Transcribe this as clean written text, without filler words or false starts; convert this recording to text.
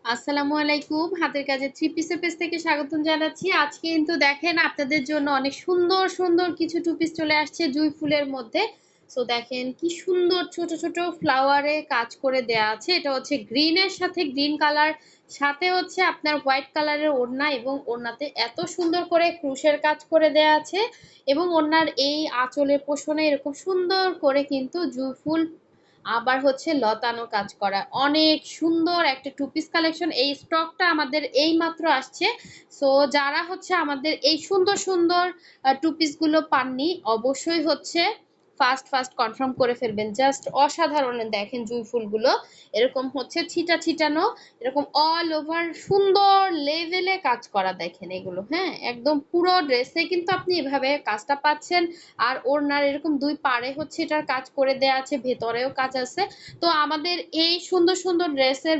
আসসালামু আলাইকুম। হাতের কাজে থ্রি পিসের পেজ থেকে স্বাগতম জানাচ্ছি। আজকে কিন্তু দেখেন আপনাদের জন্য অনেক সুন্দর, সুন্দর কিছু টু পিস চলে আসছে জুঁই ফুলের মধ্যে। সো দেখেন কি সুন্দর ছোট, ছোট ফ্লাওয়ারে কাজ করে দেয়া আছে। এটা হচ্ছে গ্রিন এর সাথে গ্রিন কালার, সাথে হচ্ছে আপনার হোয়াইট কালারের ওড়না এবং ওড়নাতে এত সুন্দর করে ক্রুশের কাজ করে দেয়া আছে এবং ওড়নার এই আঁচলের পোষণে এরকম সুন্দর করে কিন্তু জুঁই ফুল আবার হচ্ছে লতানো কাজ করা। অনেক সুন্দর একটা টু পিস কালেকশন। এই স্টকটা আমাদের এইমাত্র আসছে। সো যারা হচ্ছে আমাদের এই সুন্দর, সুন্দর টু পিস গুলো পাননি, অবশ্যই হচ্ছে ফার্স্ট কনফার্ম করে ফেলবেন। জাস্ট অসাধারণ দেখেন জুঁই ফুলগুলো। এরকম হচ্ছে ছিটানো, এরকম অল ওভার সুন্দর লেভেলে কাজ করা দেখেন এগুলো, হ্যাঁ? একদম পুরো ড্রেসে কিন্তু আপনি এভাবে কাজটা পাচ্ছেন। আর ওড়নার এরকম ২ পাড়ে হচ্ছে এটার কাজ করে দেয়া আছে, ভেতরেও কাজ আছে। তো আমাদের এই সুন্দর, সুন্দর ড্রেসের